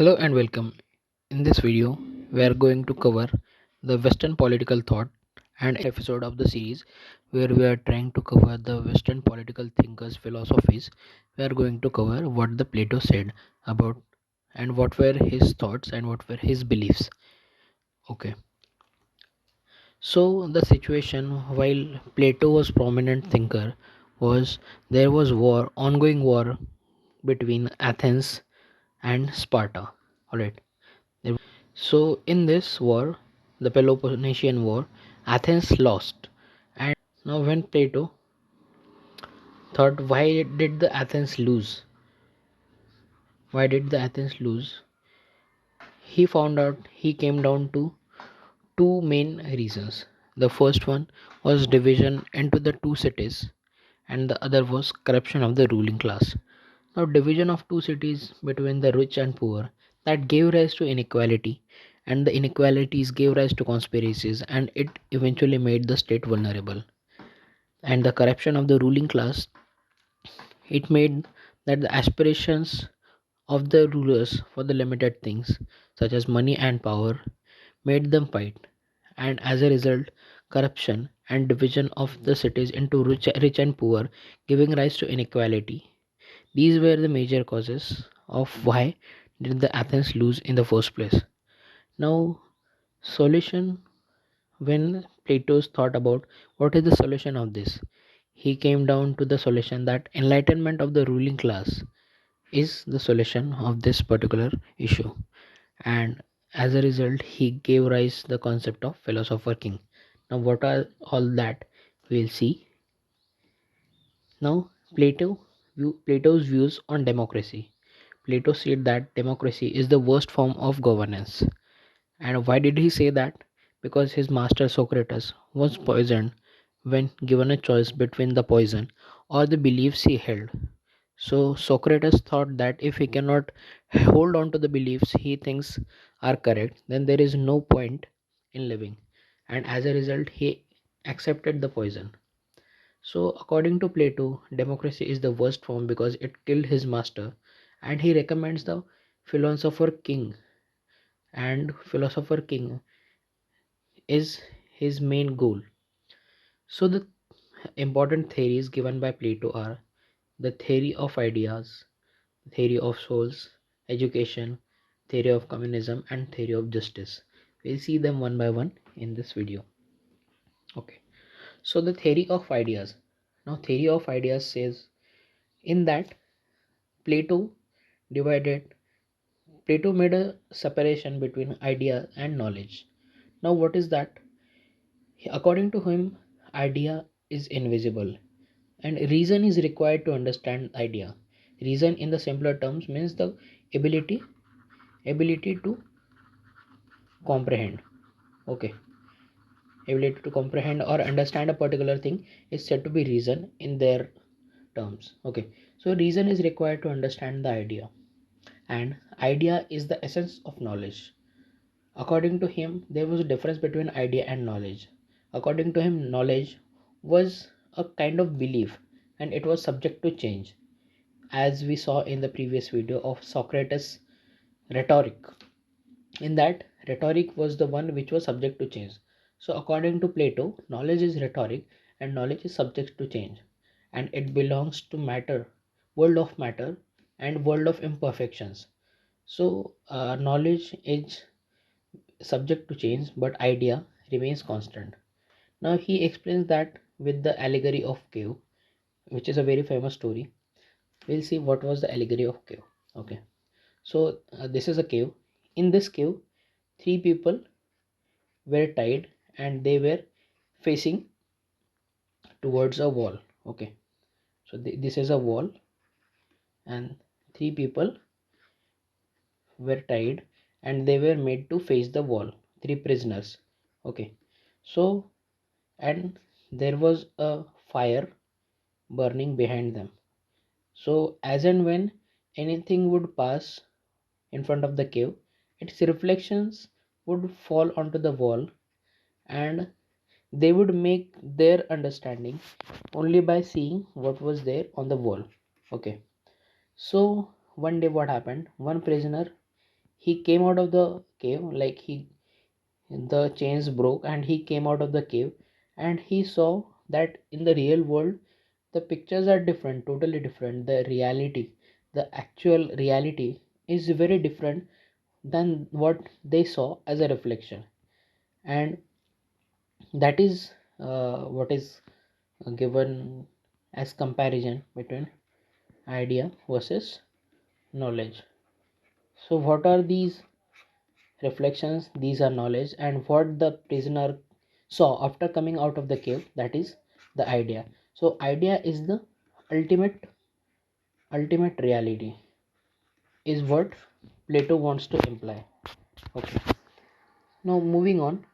Hello and welcome. In this video, we are going to cover the Western political thought and episode of the series where we are trying to cover the Western political thinkers' philosophies. We are going to cover what the Plato said about and what were his thoughts and what were his beliefs. Okay. So the situation while Plato was prominent thinker was there was ongoing war between Athens and Sparta. Alright. So, in this war, the Peloponnesian War, Athens lost. And now, when Plato thought, why did the Athens lose? Why did the Athens lose? He found out he came down to two main reasons. The first one was division into the two cities, and the other was corruption of the ruling class. Now, division of two cities between the rich and poor that gave rise to inequality, and the inequalities gave rise to conspiracies, and it eventually made the state vulnerable. And the corruption of the ruling class, it made that the aspirations of the rulers for the limited things, such as money and power, made them fight, and as a result, corruption and division of the cities into rich and poor, giving rise to inequality. These were the major causes of why did the Athens lose in the first place. Now, solution when Plato's thought about what is the solution of this, he came down to the solution that enlightenment of the ruling class is the solution of this particular issue, and as a result, he gave rise the concept of philosopher king. Now, what are all that we'll see now. Plato's views on democracy. Plato said that democracy is the worst form of governance. And why did he say that? Because his master Socrates was poisoned when given a choice between the poison or the beliefs he held. So Socrates thought that if he cannot hold on to the beliefs he thinks are correct, then there is no point in living. And as a result, he accepted the poison. So, according to Plato, democracy is the worst form because it killed his master, and he recommends the philosopher king. And philosopher king is his main goal. So, the important theories given by Plato are the theory of ideas, theory of souls, education, theory of communism, and theory of justice. We'll see them one by one in this video. Okay, so the theory of ideas. Now, theory of ideas says in that Plato divided Plato made a separation between idea and knowledge. Now what is that? According to him, idea is invisible and reason is required to understand idea. Reason in the simpler terms means the ability ability to comprehend. Okay. Ability to comprehend or understand a particular thing is said to be reason in their terms. Okay. So reason is required to understand the idea, and idea is the essence of knowledge. According to him, there was a difference between idea and knowledge. According to him, knowledge was a kind of belief and it was subject to change, as we saw in the previous video of Socrates' rhetoric. In that, rhetoric was the one which was subject to change. So, according to Plato, knowledge is rhetoric and knowledge is subject to change, and it belongs to matter, world of matter, and world of imperfections. So, knowledge is subject to change but idea remains constant. Now he explains that with the allegory of cave, which is a very famous story. We'll see what was the allegory of cave. Okay, so this is a cave. In this cave, three people were tied and they were facing towards a wall. Okay, so this is a wall and three people were tied and they were made to face the wall, three prisoners. Okay, so and there was a fire burning behind them. So, as and when anything would pass in front of the cave, its reflections would fall onto the wall and they would make their understanding only by seeing what was there on the wall. Okay, so one day what happened? One prisoner, he came out of the cave, like the chains broke and he came out of the cave, and he saw that in the real world the pictures are different, totally different. The reality, the actual reality is very different than what they saw as a reflection. And that is what is given as comparison between idea versus knowledge. So what are these reflections? These are knowledge, and what the prisoner saw after coming out of the cave, that is the idea. So idea is the ultimate reality, is what Plato wants to imply. Okay, now moving on,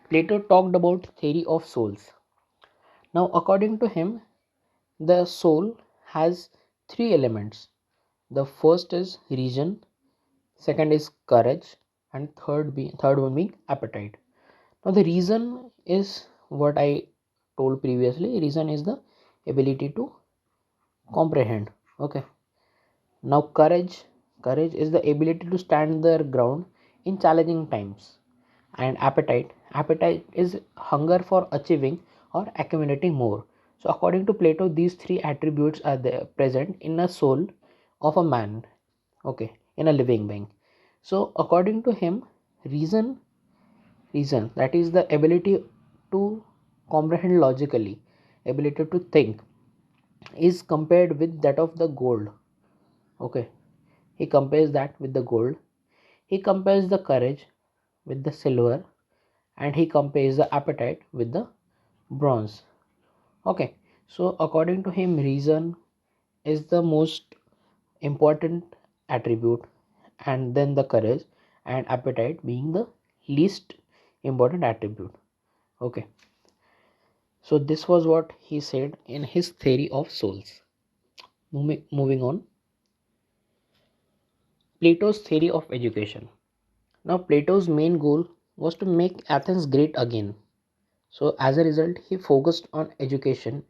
Plato talked about theory of souls. Now according to him, the soul has three elements. The first is reason, second is courage, and third one being appetite. Now the reason is what I told previously. Reason is the ability to comprehend. Okay. Now courage is the ability to stand their ground in challenging times. And appetite is hunger for achieving or accumulating more. So according to Plato, these three attributes are there present in a soul of a man, okay, in a living being. So according to him, reason, that is the ability to comprehend logically, ability to think, is compared with that of the gold. Okay, he compares that with the gold. He compares the courage with the silver, and he compares the appetite with the bronze. Okay, so according to him, reason is the most important attribute, and then the courage and appetite being the least important attribute. Okay, so this was what he said in his theory of souls. Moving on, Plato's theory of education. Now Plato's main goal was to make Athens great again. So as a result, he focused on education,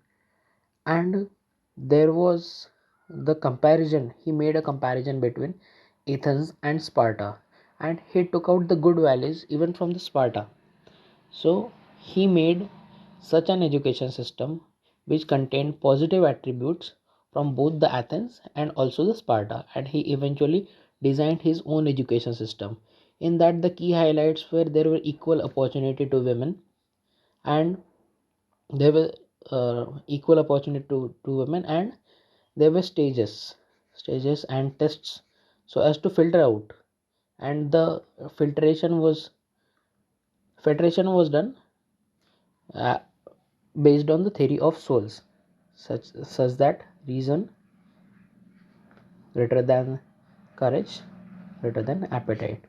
and there was the comparison. He made a comparison between Athens and Sparta, and he took out the good values even from the Sparta. So he made such an education system which contained positive attributes from both the Athens and also the Sparta, and he eventually designed his own education system. In that, the key highlights were there were equal opportunity to women, and there were equal opportunity to women, and there were stages and tests so as to filter out, and the filtration was filtration was done uh, based on the theory of souls, such that reason greater than courage greater than appetite.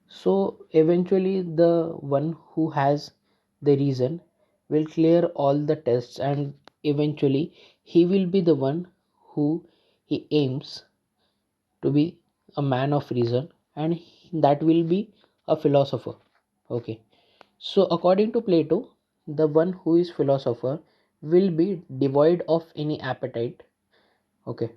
So eventually the one who has the reason will clear all the tests, and eventually he will be the one who he aims to be a man of reason, and that will be a philosopher. Okay, so according to Plato, the one who is philosopher will be devoid of any appetite. Okay,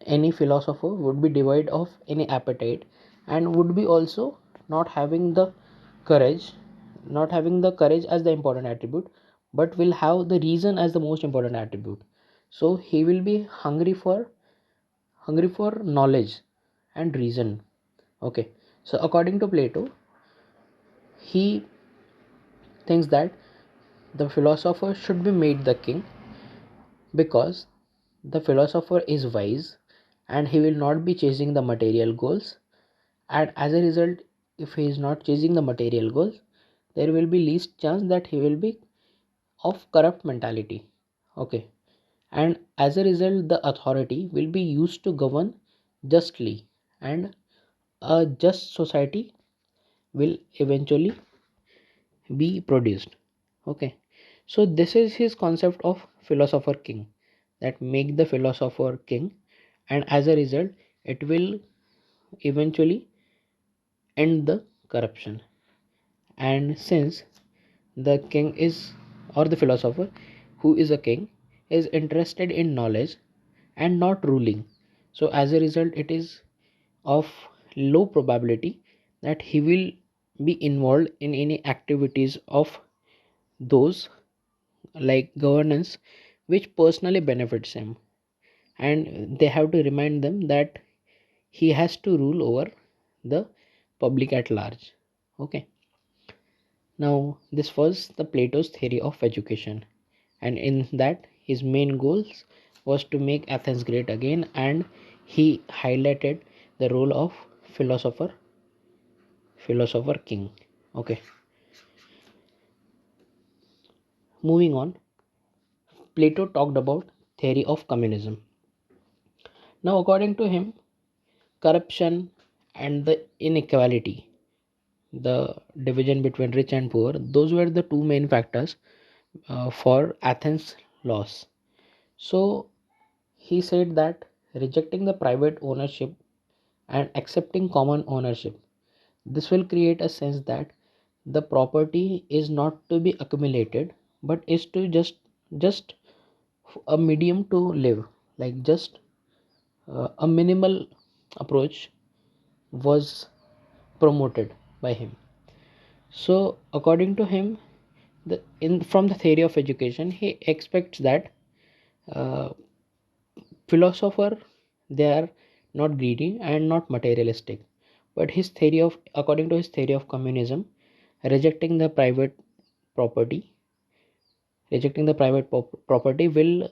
any philosopher would be devoid of any appetite, and would be also not having the courage, not having the courage as the important attribute, but will have the reason as the most important attribute. So he will be hungry for knowledge and reason. Okay, so according to Plato, he thinks that the philosopher should be made the king, because the philosopher is wise and he will not be chasing the material goals, and as a result, if he is not chasing the material goals, there will be least chance that he will be of corrupt mentality. Okay, and as a result, the authority will be used to govern justly, and a just society will eventually be produced. Okay, so this is his concept of philosopher king, that make the philosopher king, and as a result it will eventually end the corruption. And since the king is, or the philosopher who is a king, is interested in knowledge and not ruling, so as a result it is of low probability that he will be involved in any activities of those like governance which personally benefits him, and they have to remind them that he has to rule over the public at large. Okay, now this was the Plato's theory of education, and in that his main goals was to make Athens great again, and he highlighted the role of philosopher philosopher king. Okay, moving on, Plato talked about theory of communism. Now according to him, corruption and the inequality, the division between rich and poor, those were the two main factors for Athens loss. So he said that rejecting the private ownership and accepting common ownership, this will create a sense that the property is not to be accumulated but is to just a medium to live, like just a minimal approach was promoted by him. So according to him, the in from the theory of education, he expects that uh, philosopher, they are not greedy and not materialistic, but his theory of according to his theory of communism, rejecting the private property rejecting the property will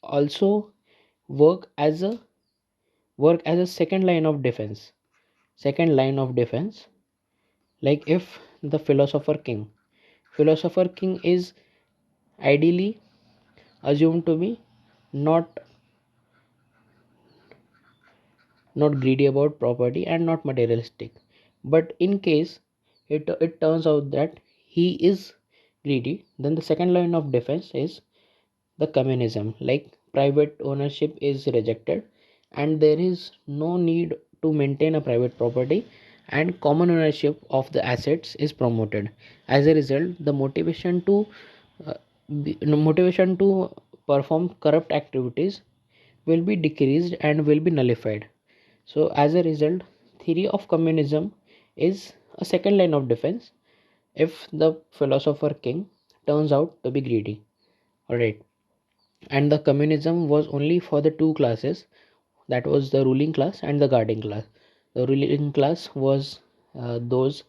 also work as a second line of defense. Like if the philosopher king is ideally assumed to be not not greedy about property and not materialistic, but in case it turns out that he is greedy, then the second line of defense is the communism, like private ownership is rejected and there is no need to maintain a private property, and common ownership of the assets is promoted. As a result, the uh, motivation to perform corrupt activities will be decreased and will be nullified. So as a result, theory of communism is a second line of defense if the philosopher king turns out to be greedy. Alright, and the communism was only for the two classes, that was the ruling class and the guarding class. The ruling class was those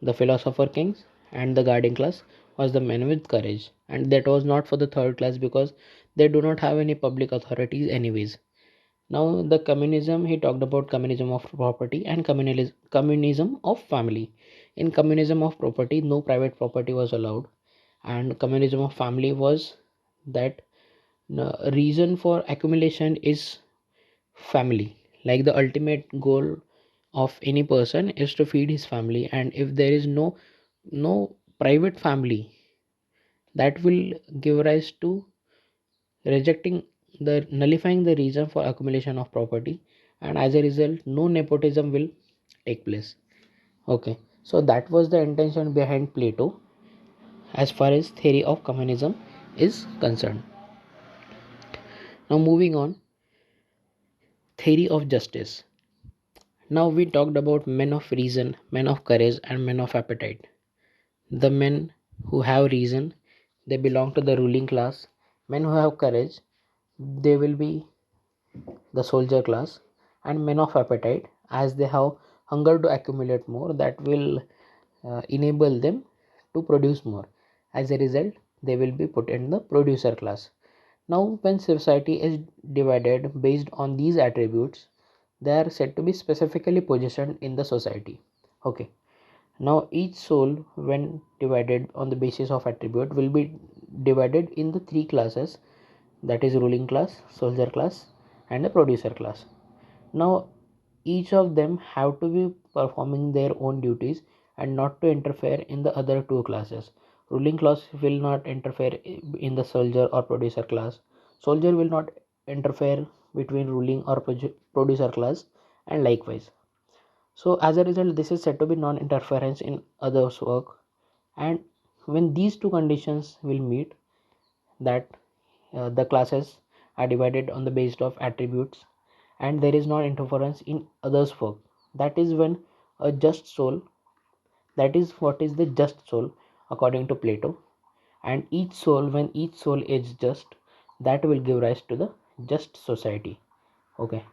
the philosopher kings, and the guarding class was the men with courage, and that was not for the third class because they do not have any public authorities anyways. Now the communism, he talked about communism of property and communism of family. In communism of property, no private property was allowed, and communism of family was that reason for accumulation is family, like the ultimate goal of any person is to feed his family, and if there is no private family, that will give rise to rejecting the nullifying the reason for accumulation of property, and as a result no nepotism will take place. Okay, so that was the intention behind Plato as far as theory of communism is concerned. Now moving on, theory of justice. Now we talked about men of reason, men of courage, and men of appetite. The men who have reason, they belong to the ruling class. Men who have courage, they will be the soldier class. And men of appetite, as they have hunger to accumulate more, that will enable them to produce more. As a result, they will be put in the producer class. Now, when society is divided based on these attributes, they are said to be specifically positioned in the society. Okay. Now, each soul, when divided on the basis of attribute, will be divided in the three classes, that is, ruling class, soldier class, and the producer class. Now, each of them have to be performing their own duties and not to interfere in the other two classes. Ruling class will not interfere in the soldier or producer class. Soldier will not interfere between ruling or producer class, and likewise. So as a result, this is said to be non-interference in others' work. And when these two conditions will meet, that the classes are divided on the basis of attributes and there is not interference in others' work. That is when a just soul, that is what is the just soul according to Plato. And each soul, when each soul is just, that will give rise to the just society. Okay,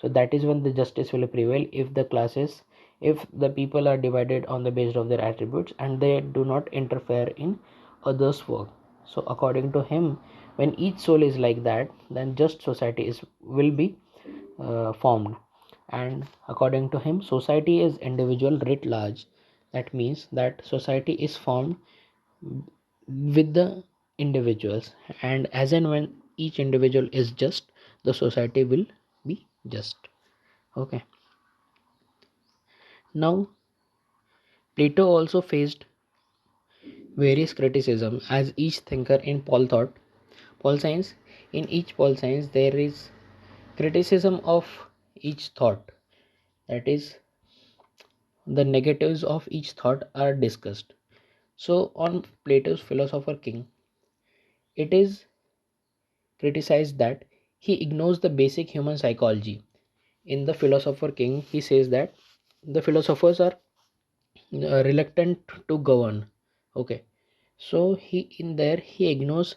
so that is when the justice will prevail if the classes, if the people are divided on the basis of their attributes and they do not interfere in others work. So according to him, when each soul is like that, then just society is will be formed. And according to him, society is individual writ large. That means that society is formed with the individuals, and as and when each individual is just, the society will be just. Okay, now Plato also faced various criticism as each thinker in Paul science. In each Paul science there is criticism of each thought, that is, the negatives of each thought are discussed. So on Plato's Philosopher King, it is criticized that he ignores the basic human psychology. In the Philosopher King, he says that the philosophers are reluctant to govern. Okay, so he in there he ignores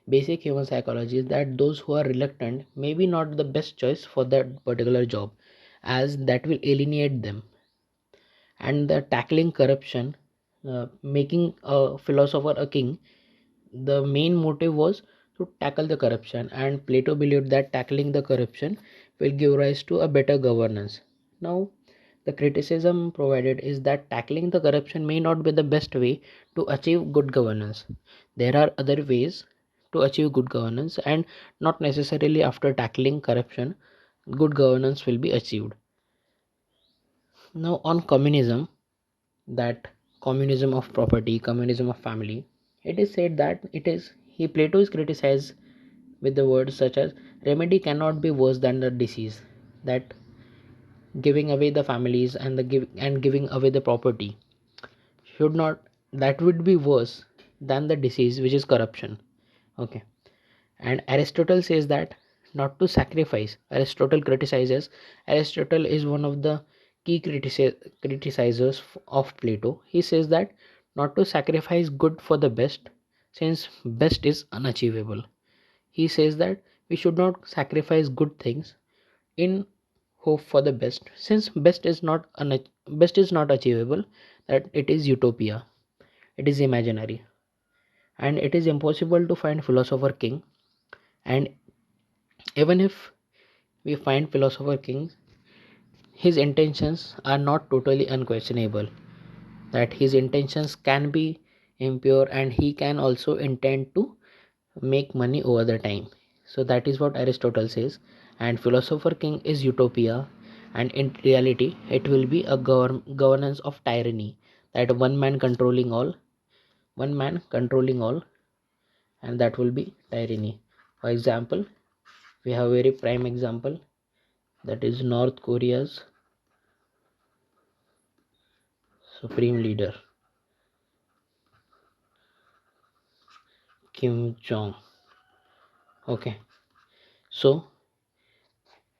basic human psychology, that those who are reluctant maybe not the best choice for that particular job, as that will alienate them. And the tackling corruption, making a philosopher a king, the main motive was to tackle the corruption, and Plato believed that tackling the corruption will give rise to a better governance. Now the criticism provided is that tackling the corruption may not be the best way to achieve good governance. There are other ways to achieve good governance, and not necessarily after tackling corruption good governance will be achieved. Now on communism, that communism of property, communism of family, it is said that it is he Plato is criticized with the words such as remedy cannot be worse than the disease, that giving away the families and giving away the property should not, that would be worse than the disease which is corruption. Okay, and Aristotle says that not to sacrifice. Aristotle criticizes, Aristotle is one of the key criticizers of Plato. He says that not to sacrifice good for the best, since best is unachievable. He says that we should not sacrifice good things in hope for the best, since best is not achievable, that it is utopia, it is imaginary, and it is impossible to find philosopher king. And even if we find philosopher king, his intentions are not totally unquestionable, that his intentions can be impure and he can also intend to make money over the time. So that is what Aristotle says, and philosopher king is utopia, and in reality it will be a governance of tyranny, that one man controlling all, and that will be tyranny. For example, we have a very prime example, that is North Korea's supreme leader Kim Jong. Okay, so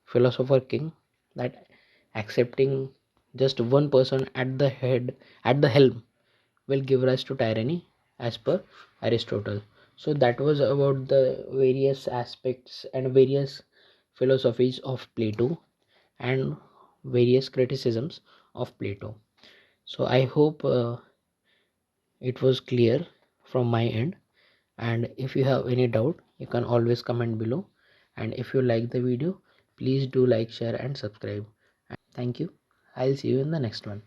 philosopher king, that accepting just one person at the head, at the helm, will give rise to tyranny as per Aristotle. So that was about the various aspects and various philosophies of Plato and various criticisms of Plato. So I hope it was clear from my end, and if you have any doubt you can always comment below, and if you like the video please do like, share and subscribe. Thank you. I'll see you in the next one.